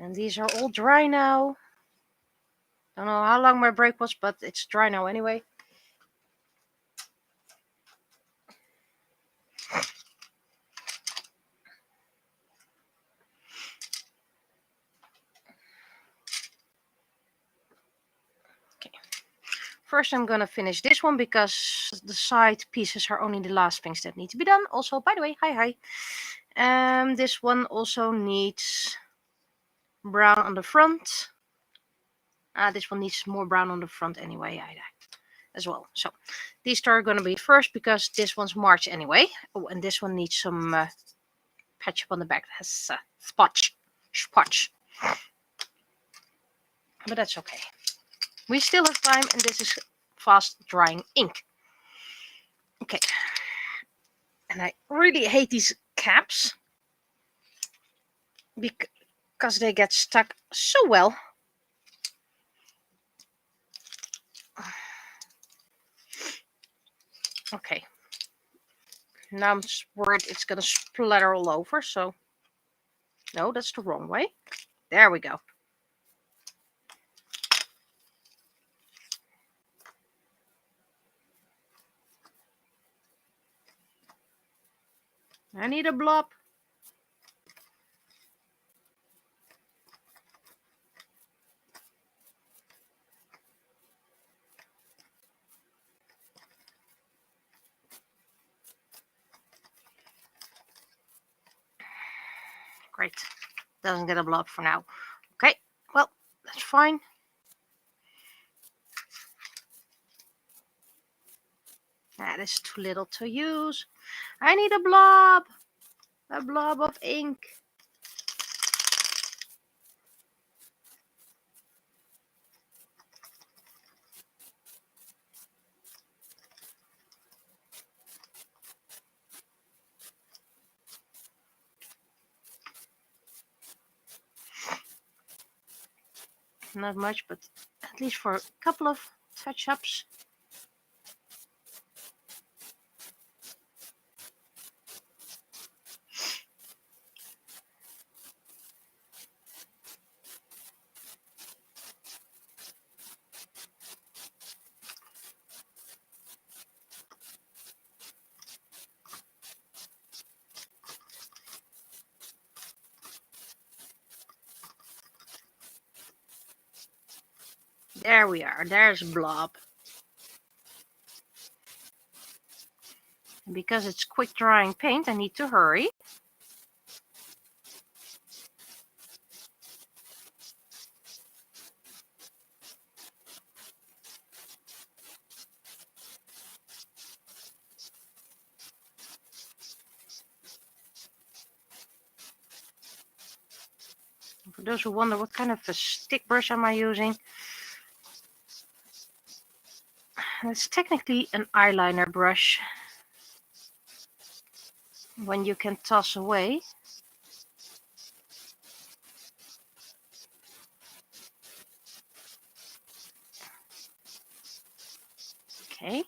And these are all dry now. Don't know how long my break was, but it's dry now anyway. Okay. First I'm gonna finish this one because the side pieces are only the last things that need to be done. Also, by the way, hi. This one also needs brown on the front. This one needs more brown on the front anyway, as well. So these two are going to be first because this one's March anyway. Oh, and this one needs some patch up on the back. It has spotch. But that's okay. We still have time, and this is fast drying ink. Okay. And I really hate these caps because they get stuck so well. Okay. Now I'm worried it's going to splatter all over, so no, that's the wrong way. There we go. I need a blob. Great. Doesn't get a blob for now. Okay, well, that's fine. That is too little to use. I need a blob of ink. Not much, but at least for a couple of touch-ups. There we are. There's blob. And because it's quick drying paint, I need to hurry. For those who wonder what kind of a stick brush am I using, it's technically an eyeliner brush. When you can toss away. Okay.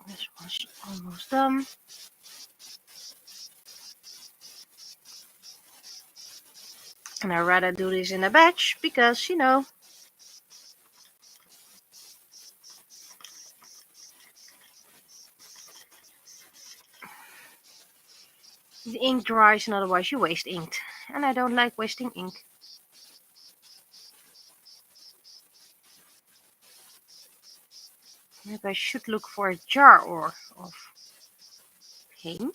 This one's almost done. And I'd rather do this in a batch because, you know, the ink dries and otherwise you waste ink. And I don't like wasting ink. Maybe I should look for a jar or of paint.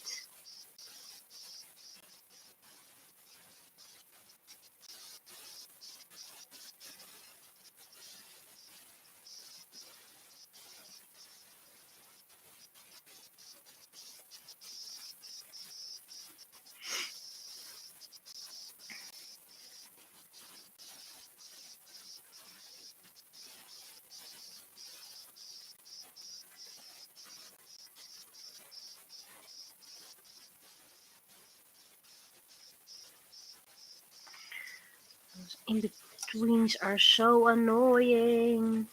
Those in-betweens are so annoying.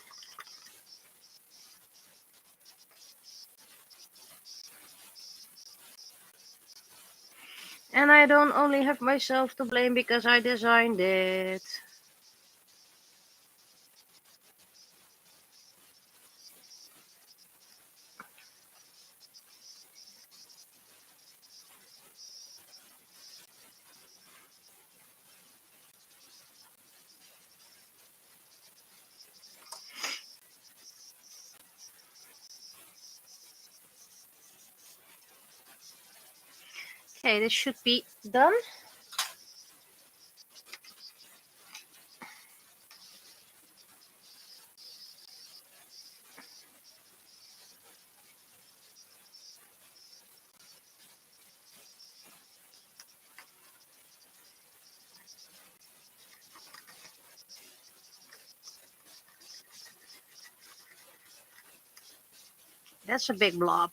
And I don't only have myself to blame because I designed it. Okay, this should be done. That's a big blob.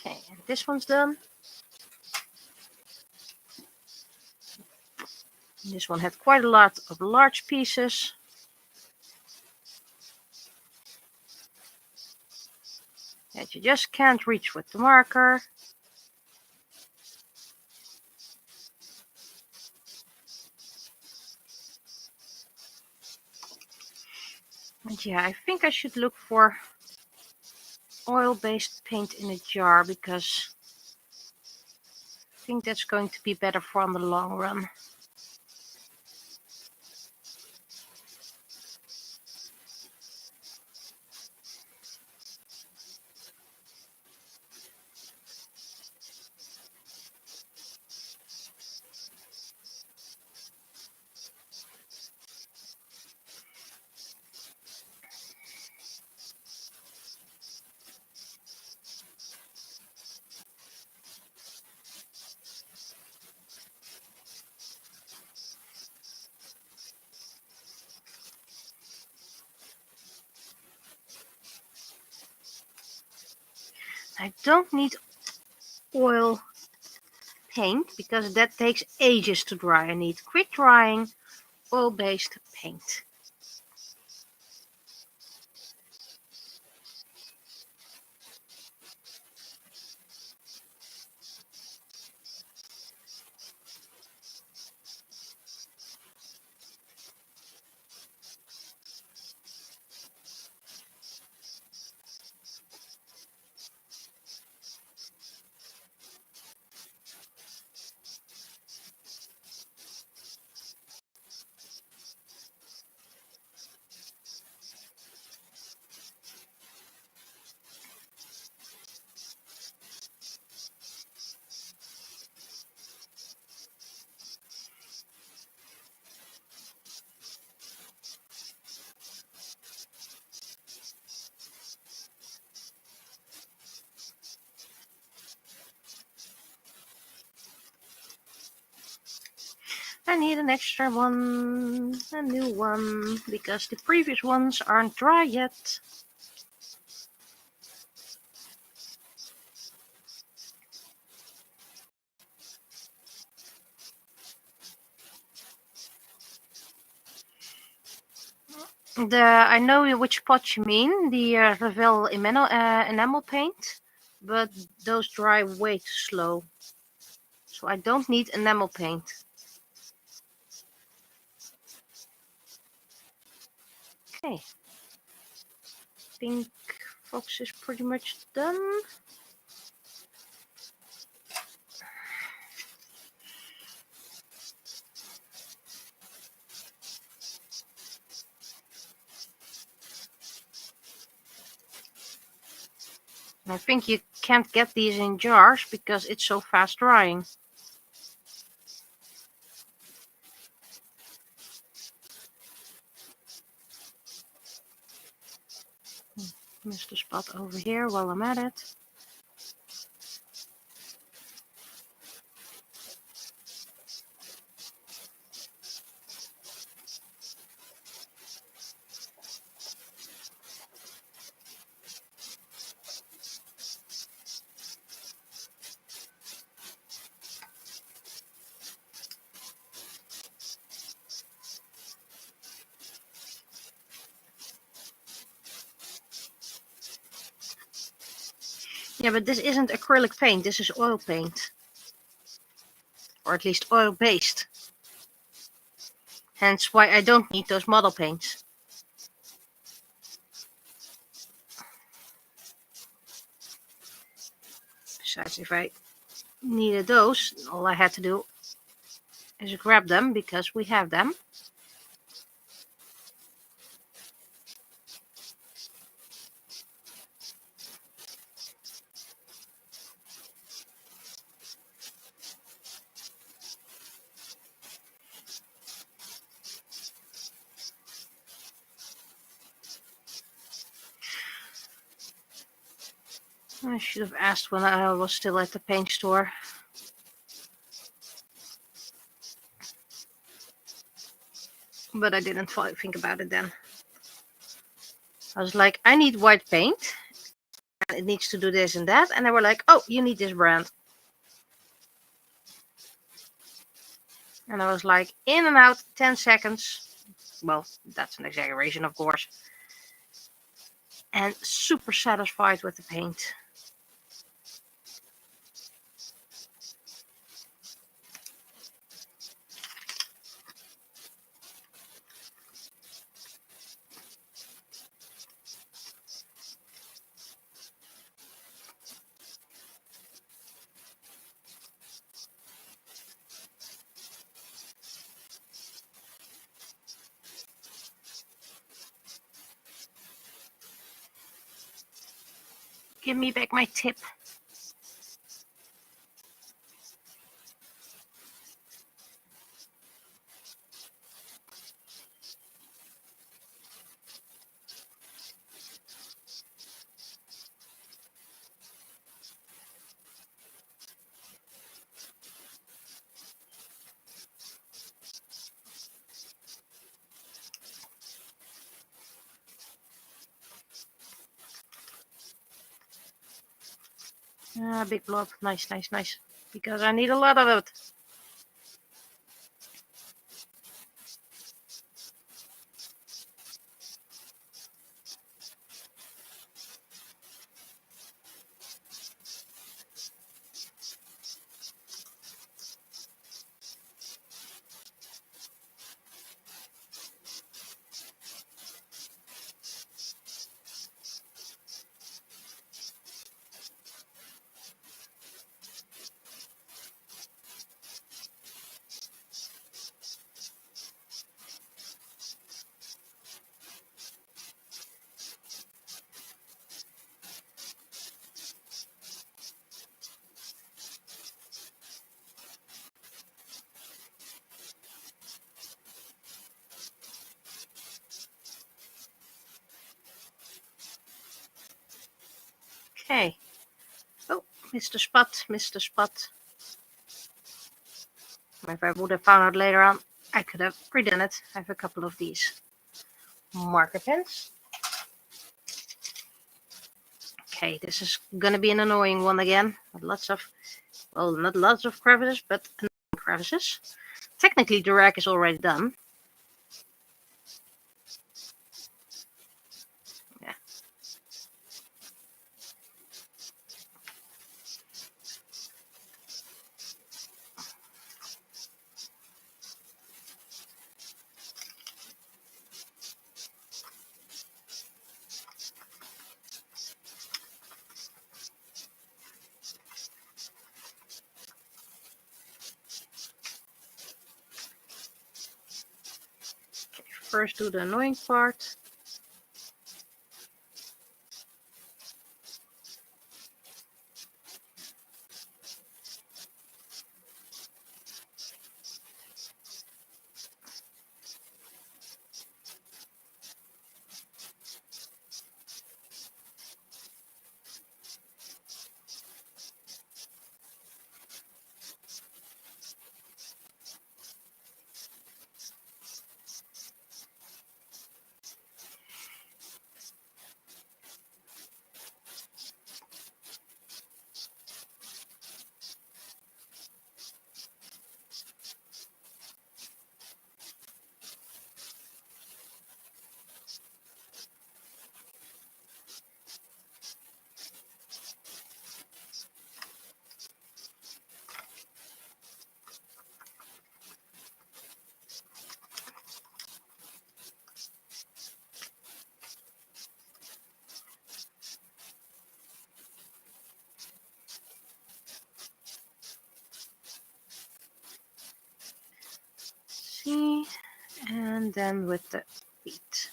Okay, and this one's done. This one had quite a lot of large pieces. That you just can't reach with the marker. And yeah, I think I should look for oil-based paint in a jar because I think that's going to be better for on the long run. I don't need oil paint because that takes ages to dry. I need quick drying oil-based paint. I need an extra one, a new one, because the previous ones aren't dry yet. I know which pot you mean, the Revell enamel paint, but those dry way too slow. So I don't need enamel paint. Okay. Pink fox is pretty much done. I think you can't get these in jars because it's so fast drying. Missed the spot over here while I'm at it. Yeah, but this isn't acrylic paint, this is oil paint. Or at least oil-based. Hence why I don't need those model paints. Besides, if I needed those, all I had to do is grab them because we have them. I should have asked when I was still at the paint store. But I didn't think about it then. I was like, I need white paint. And it needs to do this and that. And they were like, oh, you need this brand. And I was like, in and out, 10 seconds. Well, that's an exaggeration, of course. And super satisfied with the paint. Give me back my tip. Big blob. Nice, nice, nice. Because I need a lot of it. Okay. Oh, missed the spot, missed the spot. If I would have found out later on, I could have redone it. I have a couple of these marker pens. Okay, this is gonna be an annoying one again. Lots of, well, not lots of crevices, but annoying crevices. Technically, the rack is already done. Yeah. Okay, first do the annoying part. and then with the feet.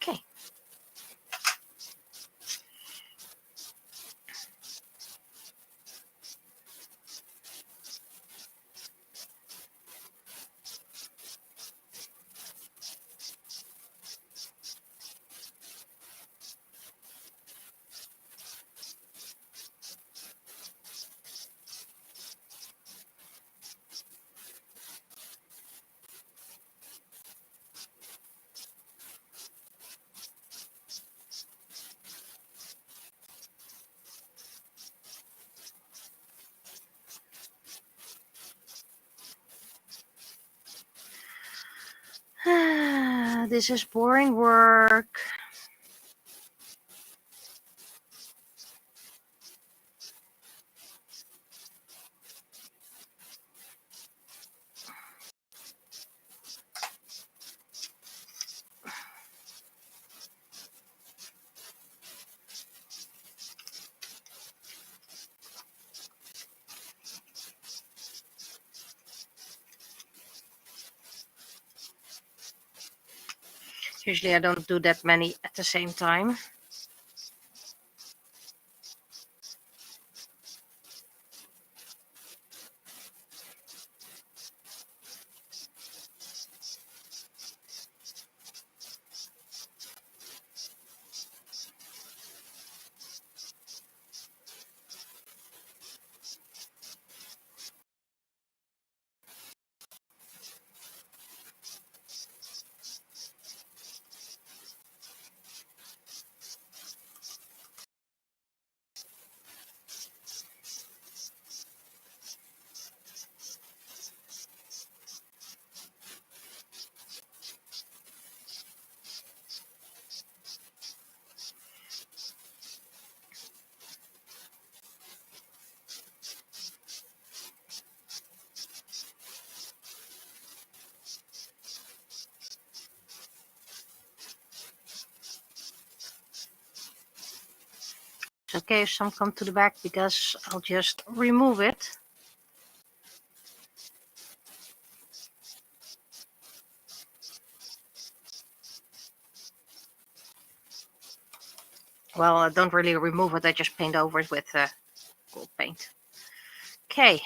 Okay. This is boring work. Usually I don't do that many at the same time. It's okay if some come to the back because I'll just remove it. Well, I don't really remove it, I just paint over it with gold paint. Okay.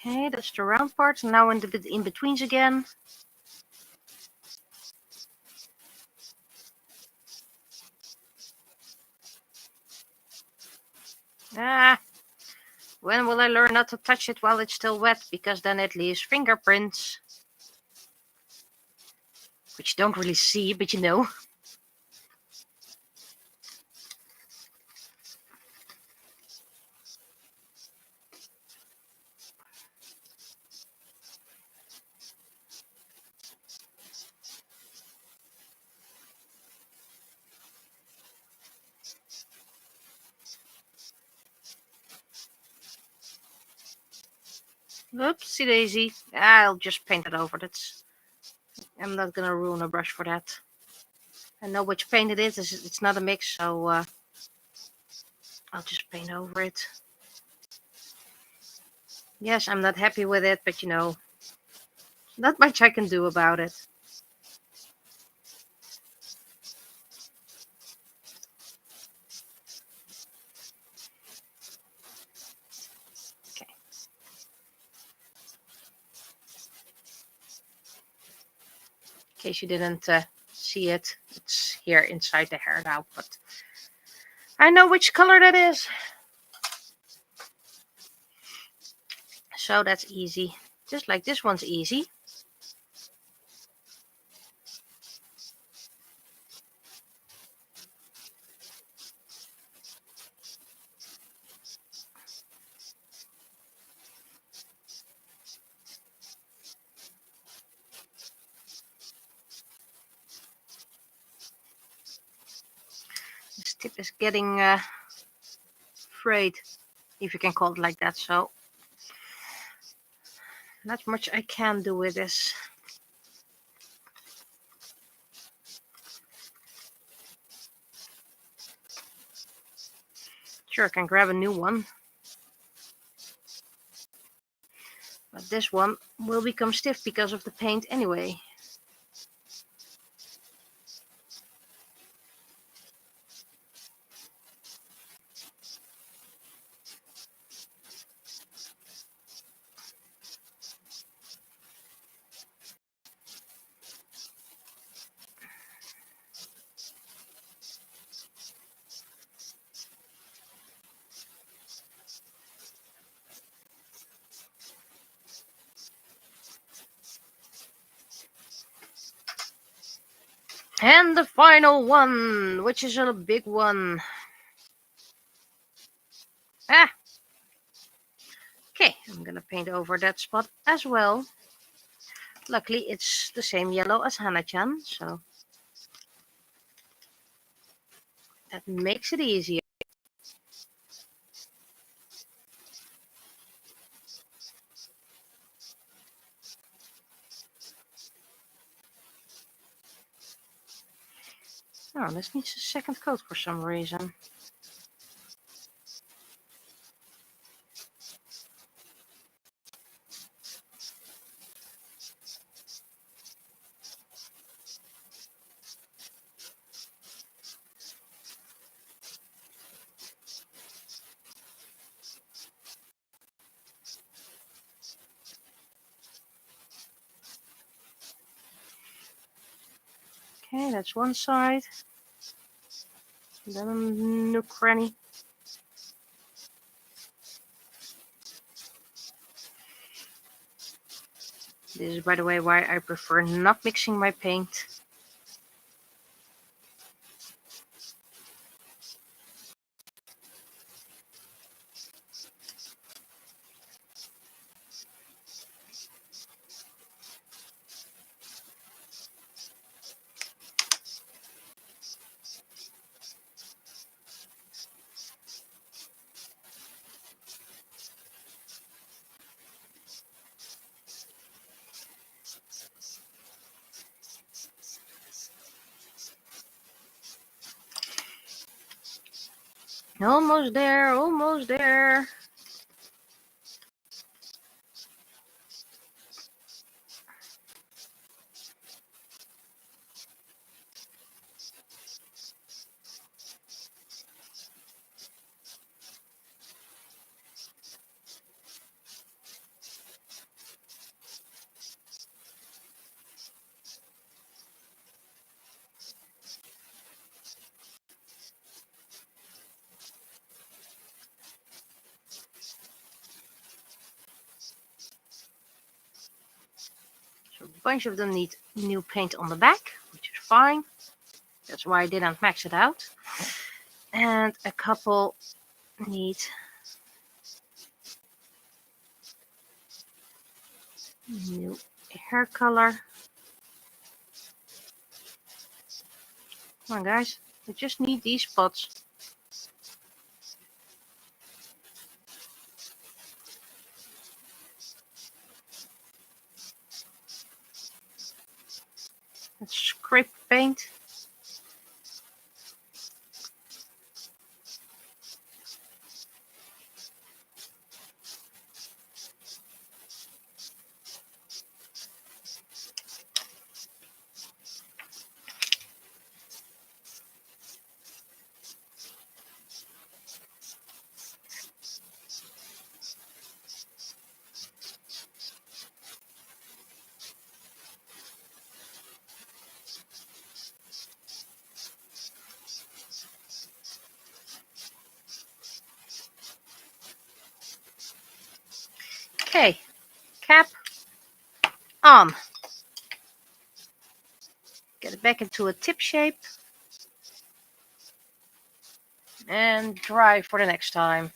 Okay, that's the round part. Now in the in-betweens again. When will I learn not to touch it while it's still wet? Because then it leaves fingerprints. Which you don't really see, but you know. Oopsie daisy. I'll just paint it over. I'm not gonna ruin a brush for that. I know which paint it is. It's not a mix, so I'll just paint over it. Yes, I'm not happy with it, but you know, Not much I can do about it. Okay. In case you didn't see it, it's here inside the hair now, but I know which color that is. So that's easy. Just like this one's easy. This tip is getting frayed, if you can call it like that. So not much I can do with this. Sure, I can grab a new one. But this one will become stiff because of the paint anyway. And the final one, which is a big one. Ah! Okay, I'm gonna paint over that spot as well. Luckily, it's the same yellow as Hana-chan, so that makes it easier. Oh, this needs a second coat for some reason. Okay, that's one side. Then a nook cranny. This is, by the way, why I prefer not mixing my paint. Almost there, almost there. So a bunch of them need new paint on the back, which is fine. That's why I didn't max it out. And a couple need new hair color. Come on, guys. We just need these spots. Let's scrape paint. Okay, cap on. Get it back into a tip shape. And dry for the next time.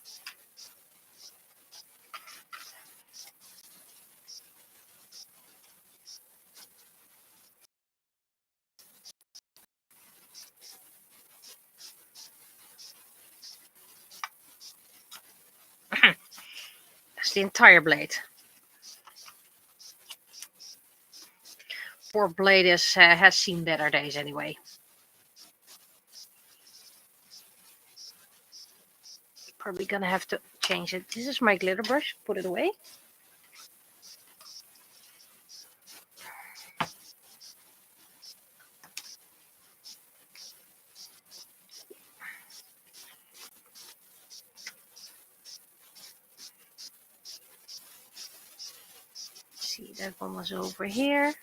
That's the entire blade. Poor blade has seen better days anyway. Probably gonna have to change it. This is my glitter brush. Put it away. See, that one was over here.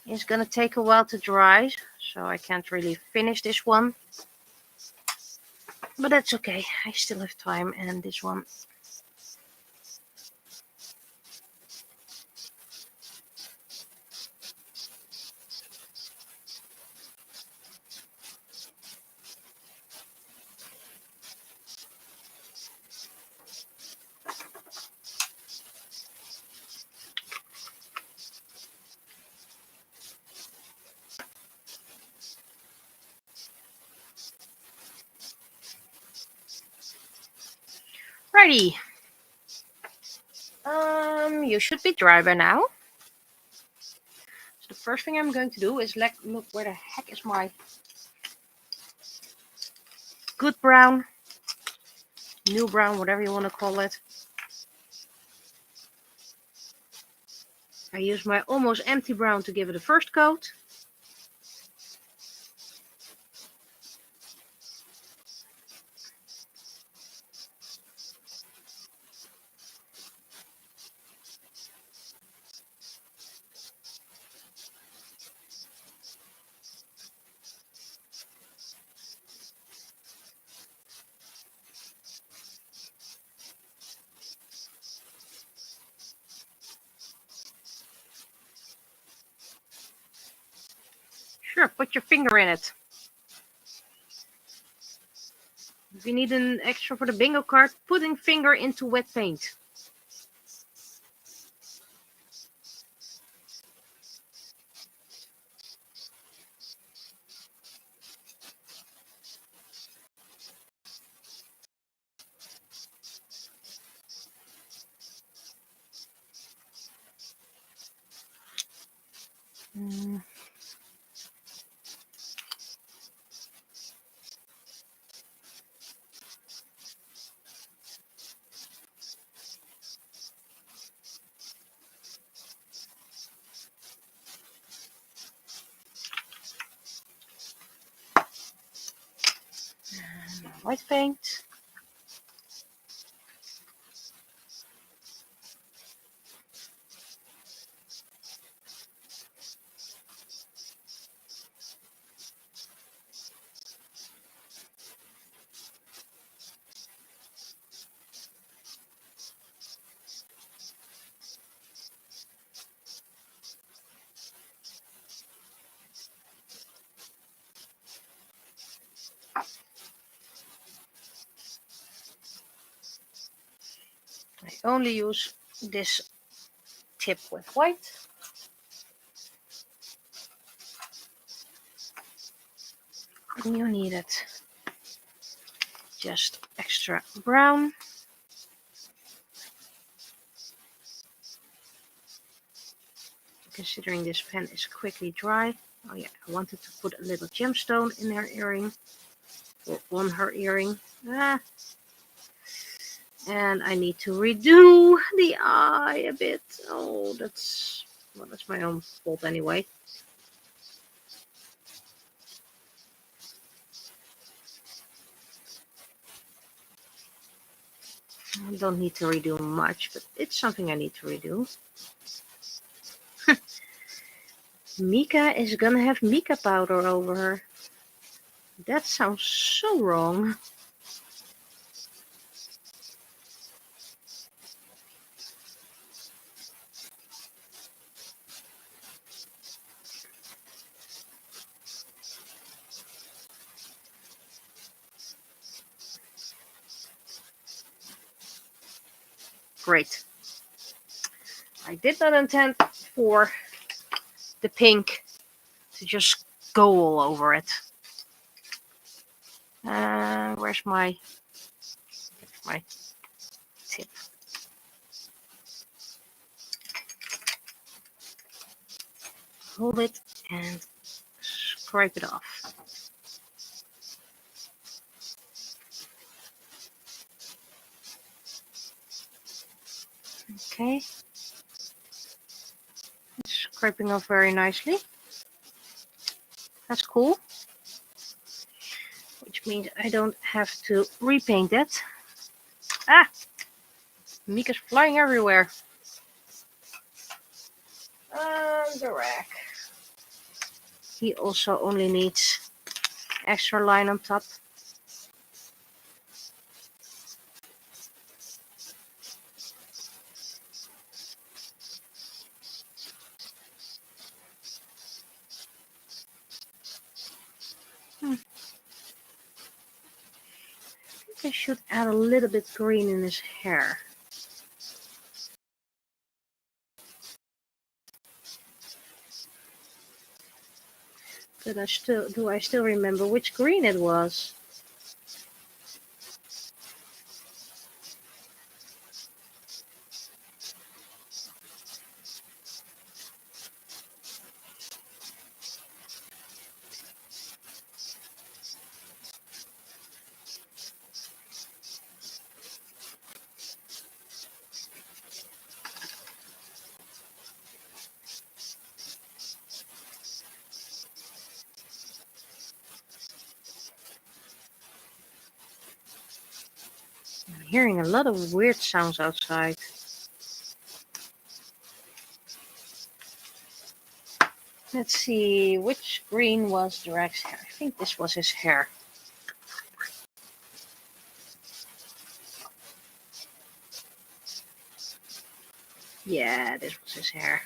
It's gonna take a while to dry, so I can't really finish this one. But that's okay. I still have time, and this one. Righty. You should be dry by now. So the first thing I'm going to do is look where the heck is my good brown, new brown, whatever you want to call it. I use my almost empty brown to give it a first coat. Sure, put your finger in it. If you need an extra for the bingo card, putting finger into wet paint. White paint. I only use this tip with white. And you need it just extra brown. Considering this pen is quickly dry. Oh yeah, I wanted to put a little gemstone in her earring. Or on her earring. And I need to redo the eye a bit. Oh, that's my own fault anyway. I don't need to redo much, but it's something I need to redo. Mika is gonna have mica powder over her. That sounds so wrong. Great. I did not intend for the pink to just go all over it. Where's my tip? Hold it and scrape it off. Okay. It's scraping off very nicely. That's cool. Which means I don't have to repaint it. Ah! Mika's flying everywhere. The rack. He also only needs extra line on top. I should add a little bit green in his hair. But do I still remember which green it was? I'm hearing a lot of weird sounds outside. Let's see, which green was Drax's hair? I think this was his hair. Yeah, this was his hair.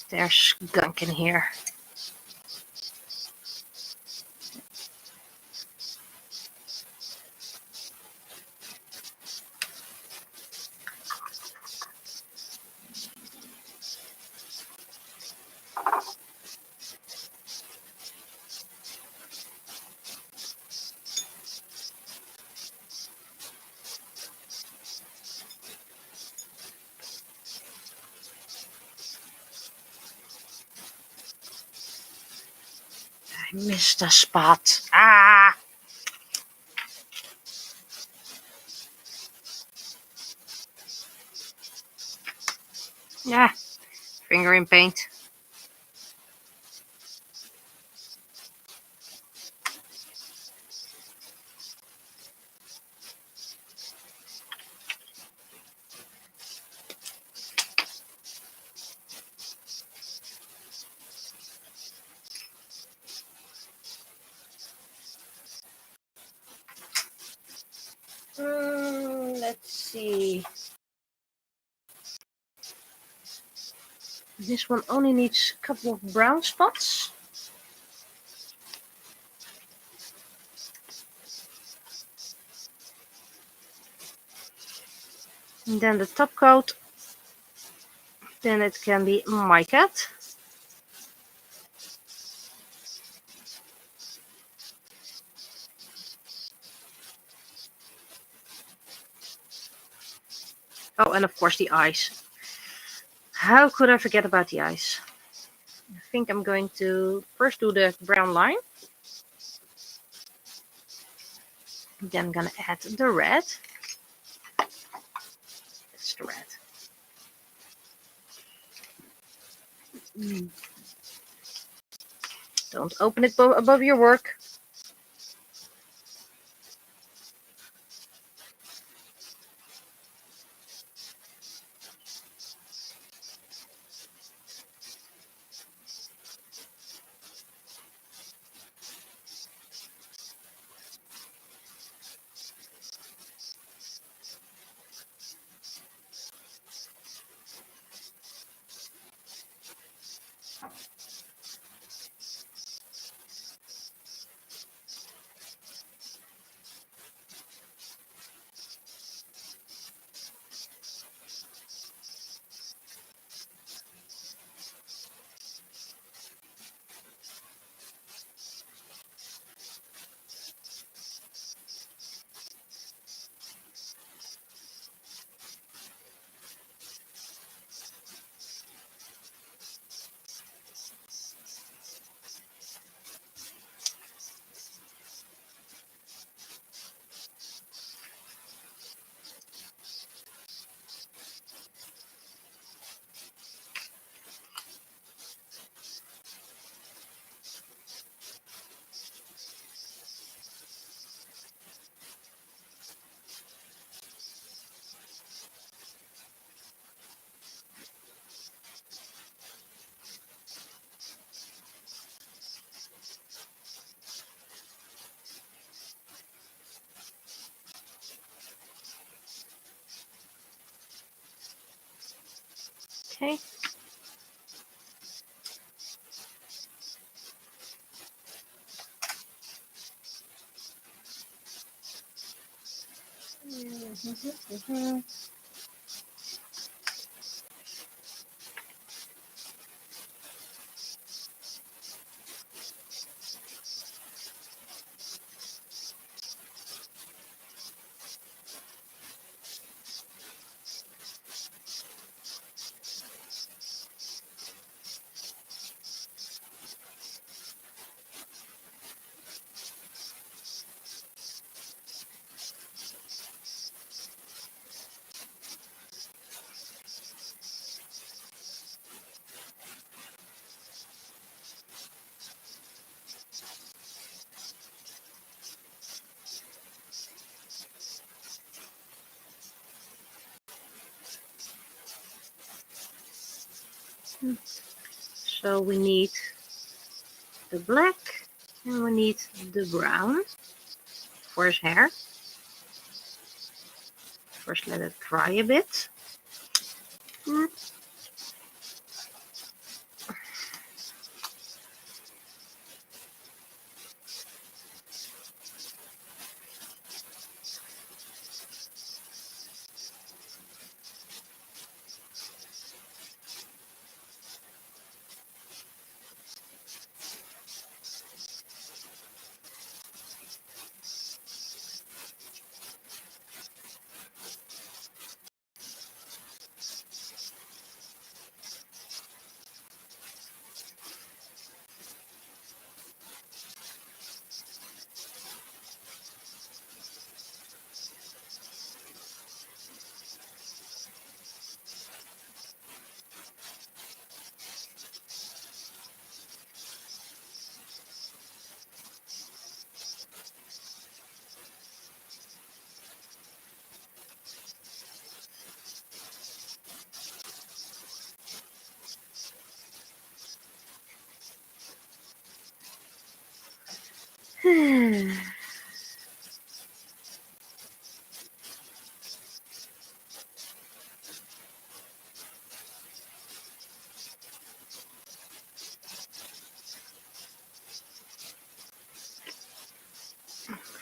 There's skunk in here. I missed a spot. Ah! Yeah, finger in paint. Let's see. This one only needs a couple of brown spots. And then the top coat. Then it can be my cat. Oh, and of course the eyes. How could I forget about the eyes? I think I'm going to first do the brown line. Then I'm gonna add the red. It's the red. Don't open it above your work. Okay. So we need the black and we need the brown for his hair. First let it dry a bit.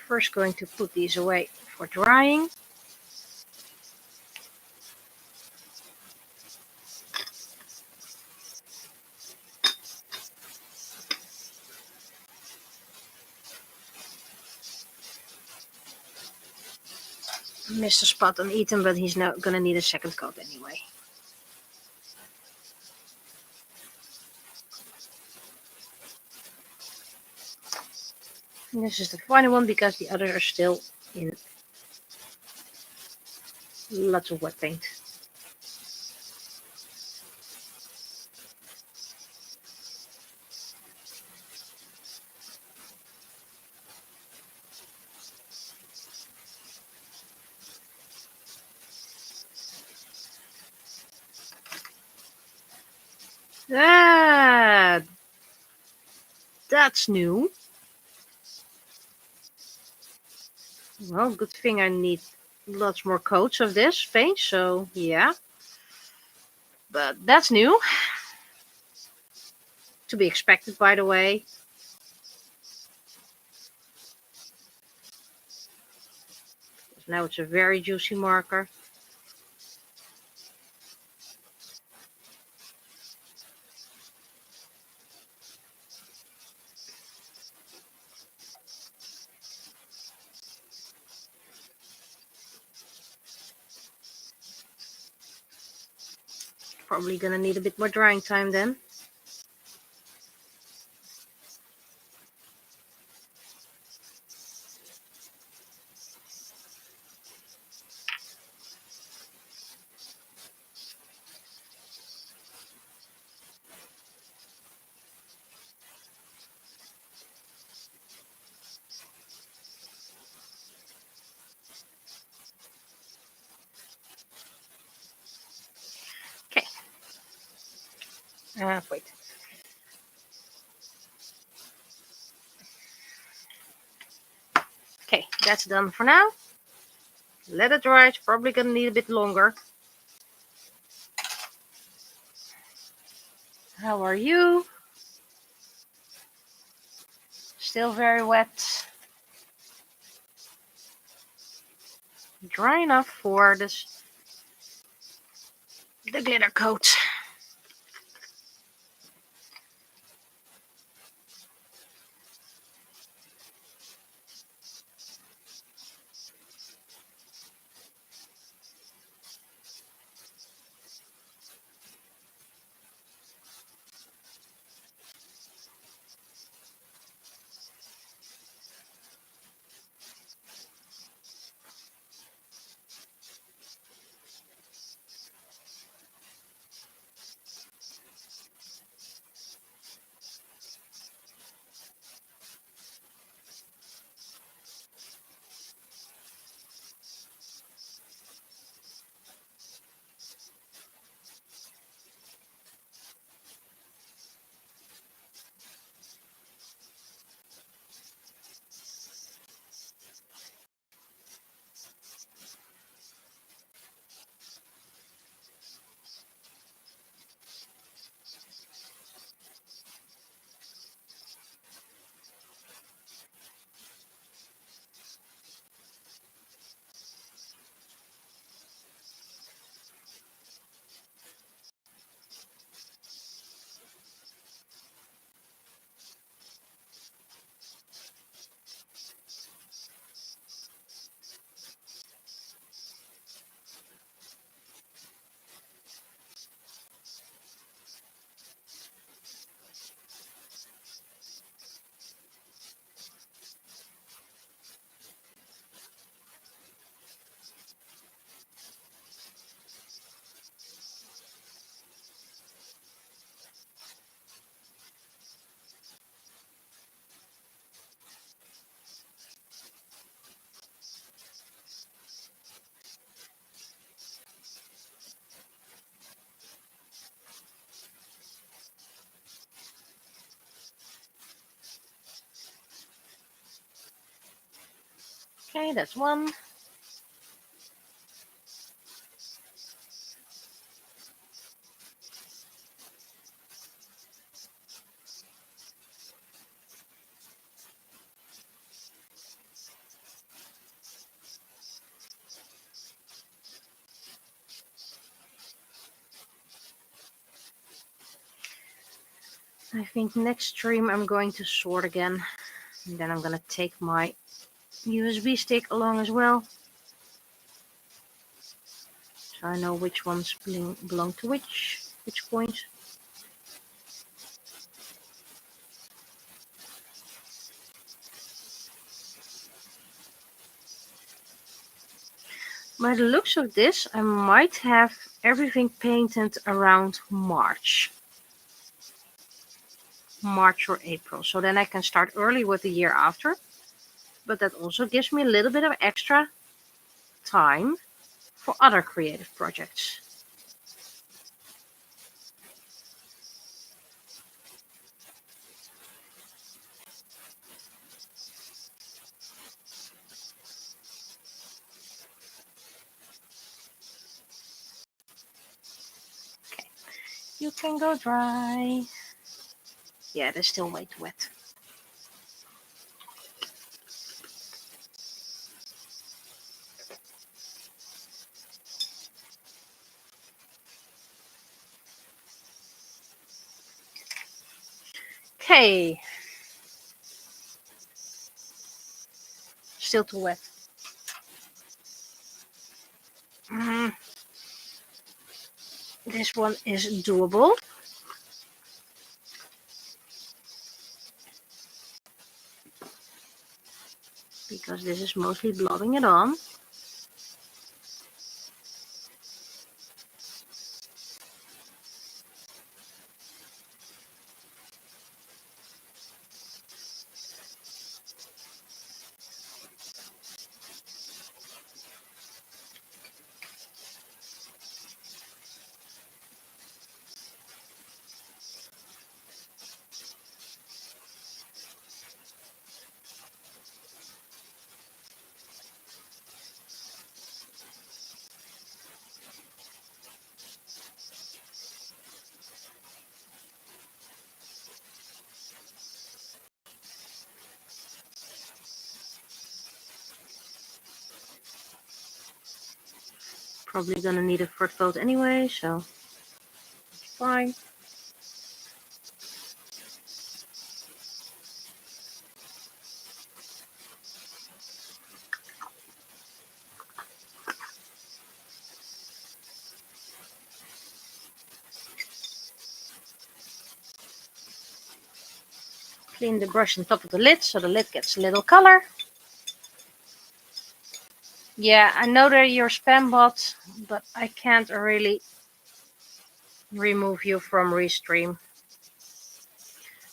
First going to put these away for drying. Missed a spot on Ethan, but he's not gonna need a second coat anyway. And this is the final one because the others are still in lots of wet paint. Ah, that's new. Well, good thing I need lots more coats of this paint, so yeah. But that's new. To be expected, by the way. Now it's a very juicy marker. Probably gonna need a bit more drying time then. Okay. Wait. Okay, that's done for now. Let it dry. It's probably gonna need a bit longer. How are you? Still very wet. Dry enough for this, the glitter coat. Okay, that's one. I think next stream I'm going to sort again. And then I'm going to take my USB stick along as well. So I know which ones belong to which coins. By the looks of this, I might have everything painted around March or April. So then I can start early with the year after. But that also gives me a little bit of extra time for other creative projects. Okay, you can go dry. Yeah, it is still way too wet. Okay. Still too wet. This one is doable. Because this is mostly blobbing it on. probably gonna need it for vote anyway, so it's fine. Clean the brush on top of the lid so the lid gets a little color. Yeah, I know they're your spam bot, but I can't really remove you from Restream.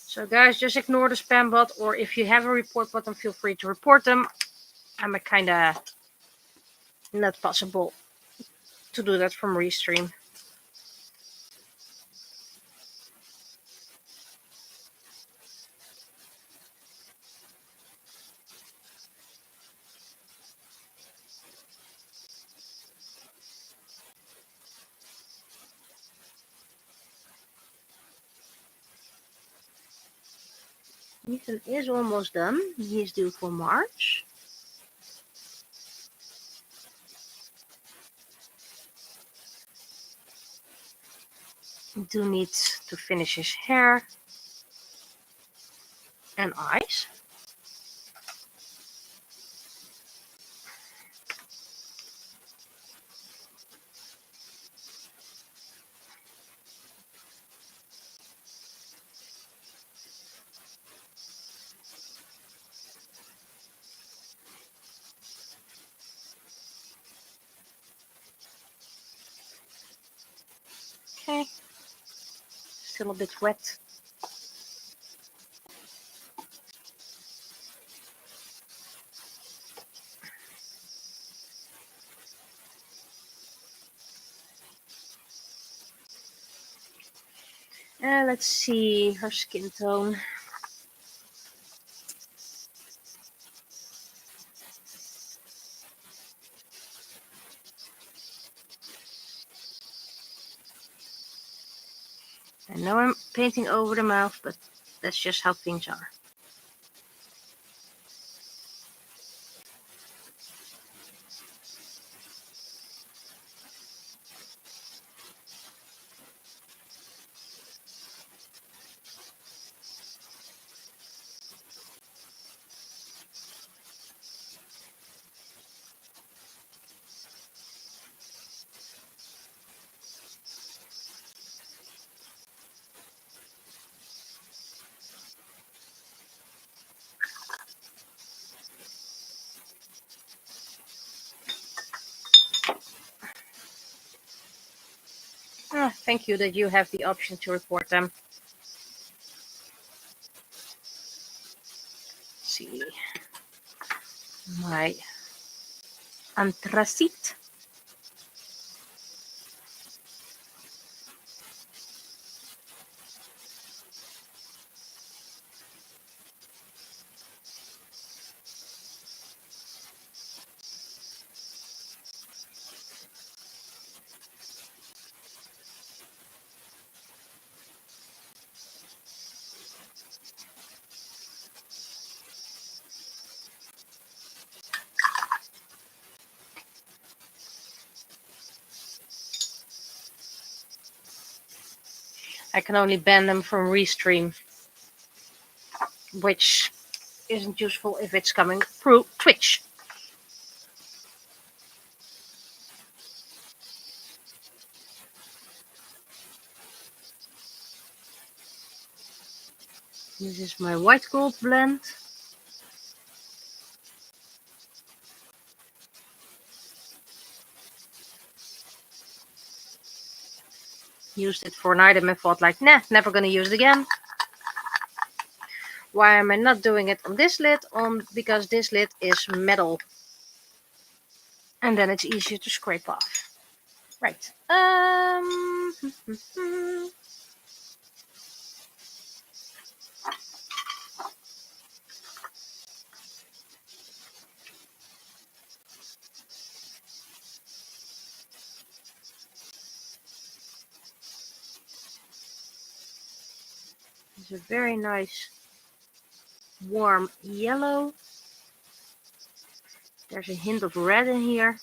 So guys, just ignore the spam bot, or if you have a report button, feel free to report them. I'm a kinda not possible to do that from Restream. Ethan is almost done. He's due for March. Do need to finish his hair and eyes. Okay, still a bit wet. Let's see her skin tone. I know I'm painting over the mouth, but that's just how things are. Thank you that you have the option to report them. Let's see. My anthracite. I can only ban them from Restream, which isn't useful if it's coming through Twitch. This is my white gold blend. Used it for an item and thought like, nah, never gonna use it again. Why am I not doing it on this lid? Because this lid is metal. And then it's easier to scrape off. Right. It's a very nice warm yellow. There's a hint of red in here.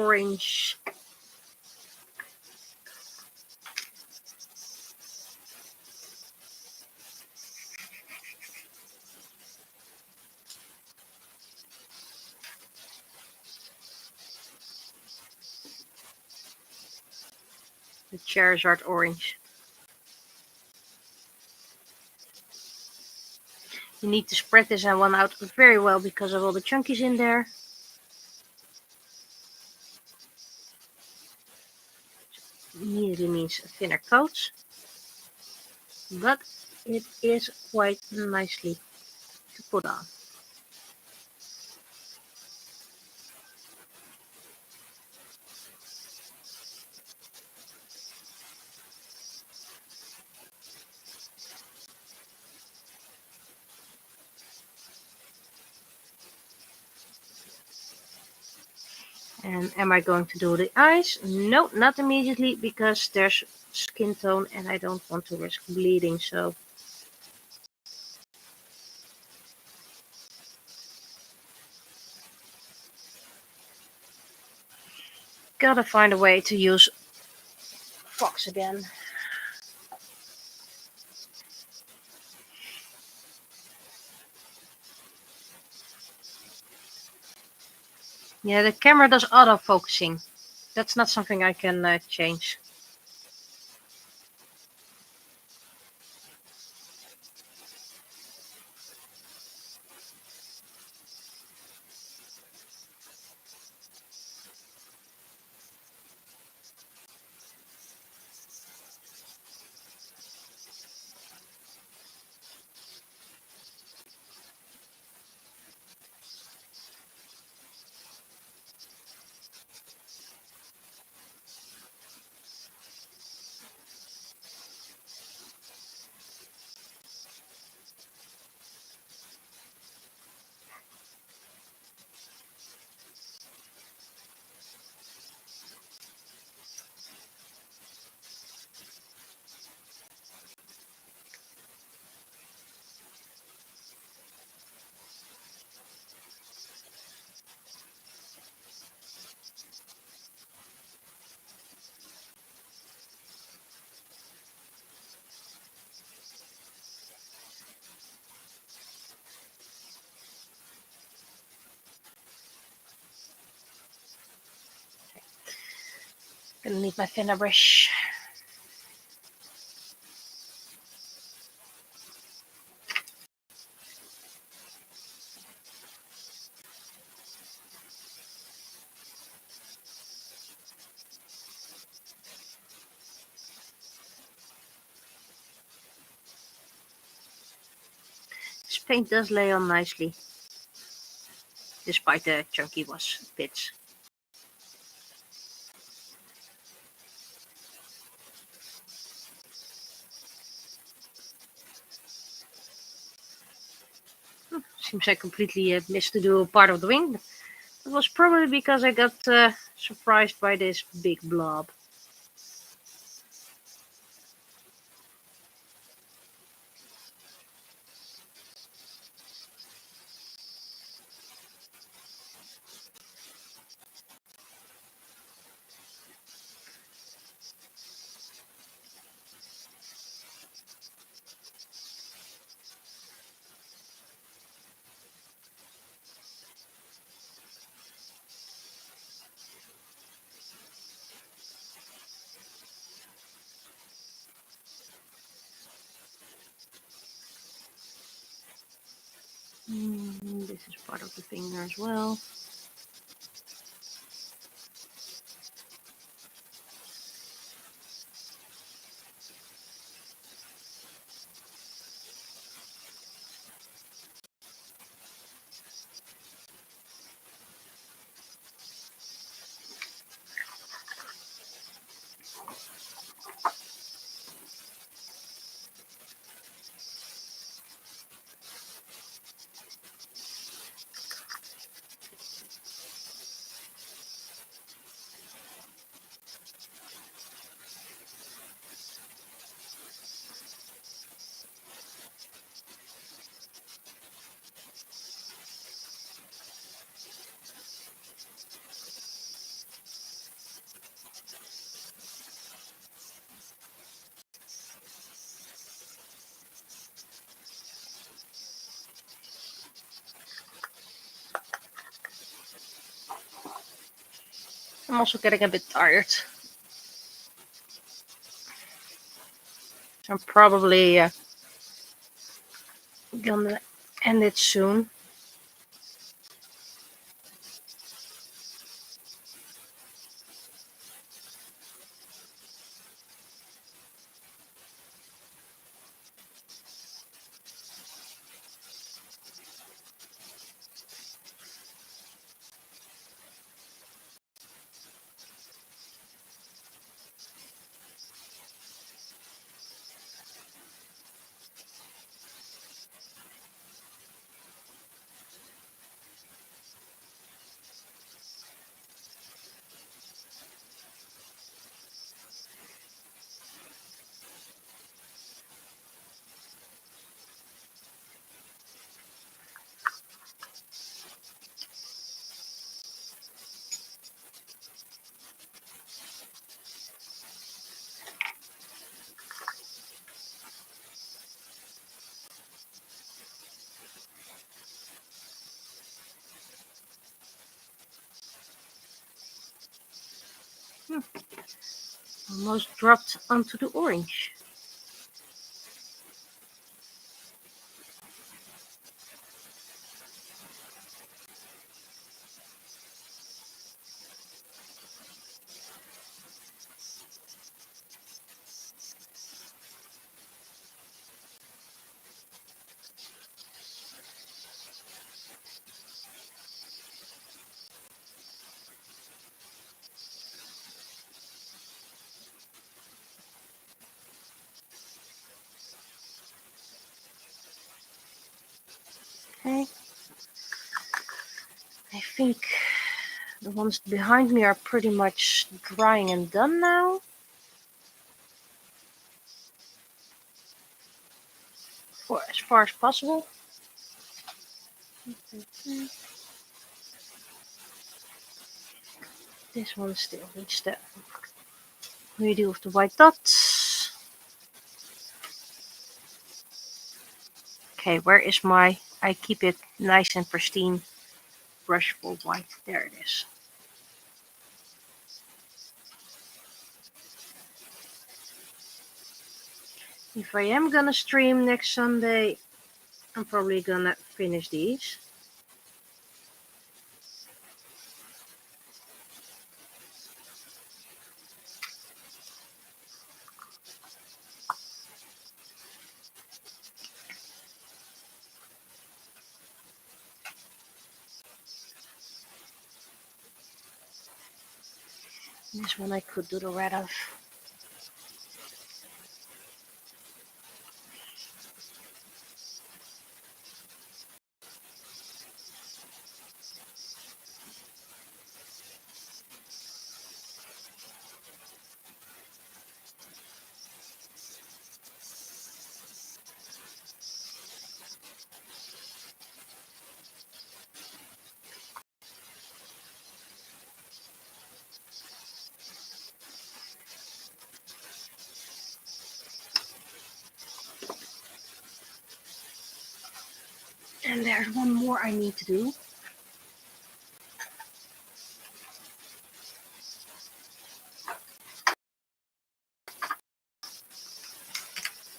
orange. The Charizard orange. You need to spread this one out very well because of all the chunkies in there. Immediately means a thinner coat, but it is quite nicely to put on. And am I going to do the eyes? No, not immediately because there's skin tone and I don't want to risk bleeding. So gotta find a way to use Fox again. Yeah, the camera does auto-focusing. That's not something I can change. Gonna need my thinner brush. This paint does lay on nicely, despite the chunky bits. Seems I completely missed to do a part of the wing. It was probably because I got surprised by this big blob. This is part of the finger as well. I'm also getting a bit tired. I'm probably gonna end it soon. Almost dropped onto the orange. Okay. I think the ones behind me are pretty much drying and done now. For as far as possible. This one still needs the redo of the white dots. Okay, where is my, I keep it nice and pristine brush for white. There it is. If I am gonna stream next Sunday, I'm probably gonna finish these. This one I could do the red of. And there's one more I need to do.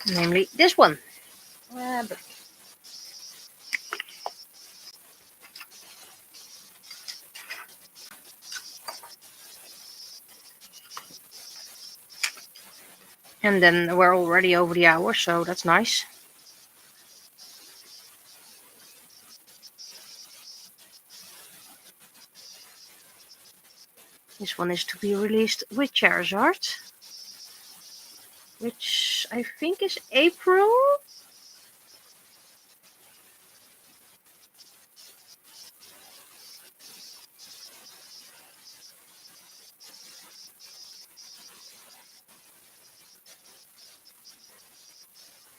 Namely this one. And then we're already over the hour, so that's nice. This one is to be released with Charizard, which I think is April.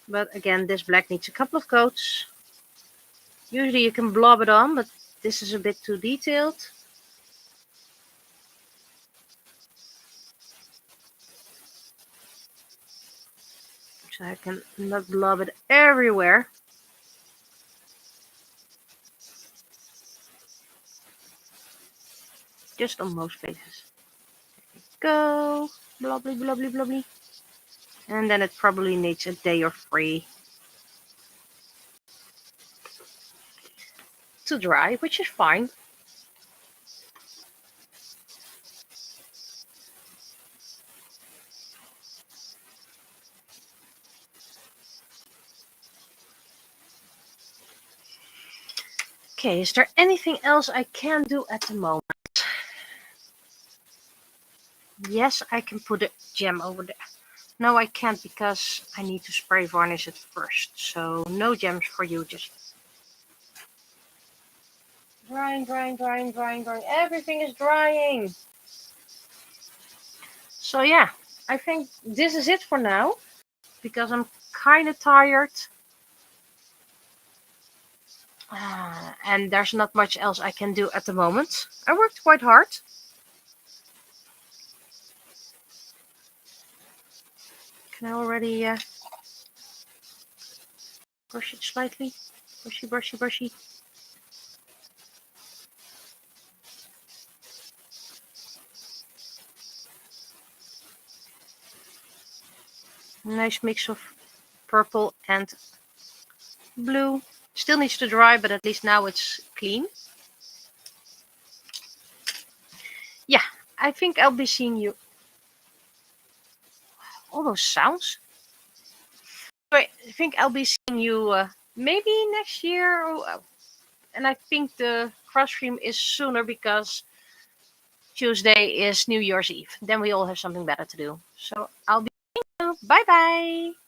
But again, this black needs a couple of coats. Usually you can blob it on, but this is a bit too detailed. So I can not blob it everywhere. Just on most faces. go. Blubbly, blubbly, blubbly. And then it probably needs a day or 3 to dry, which is fine. Okay, is there anything else I can do at the moment? Yes, I can put a gem over there. No, I can't because I need to spray varnish it first. So no gems for you, just drying, drying, drying, drying, drying. Everything is drying. So yeah, I think this is it for now because I'm kind of tired. And there's not much else I can do at the moment. I worked quite hard. Can I already brush it slightly? Brushy, brushy, brushy. Nice mix of purple and blue. Still needs to dry, but at least now it's clean. Yeah, I think I'll be seeing you. All those sounds. I think I'll be seeing you maybe next year. And I think the cross stream is sooner because Tuesday is New Year's Eve. Then we all have something better to do. So I'll be seeing you. Bye bye.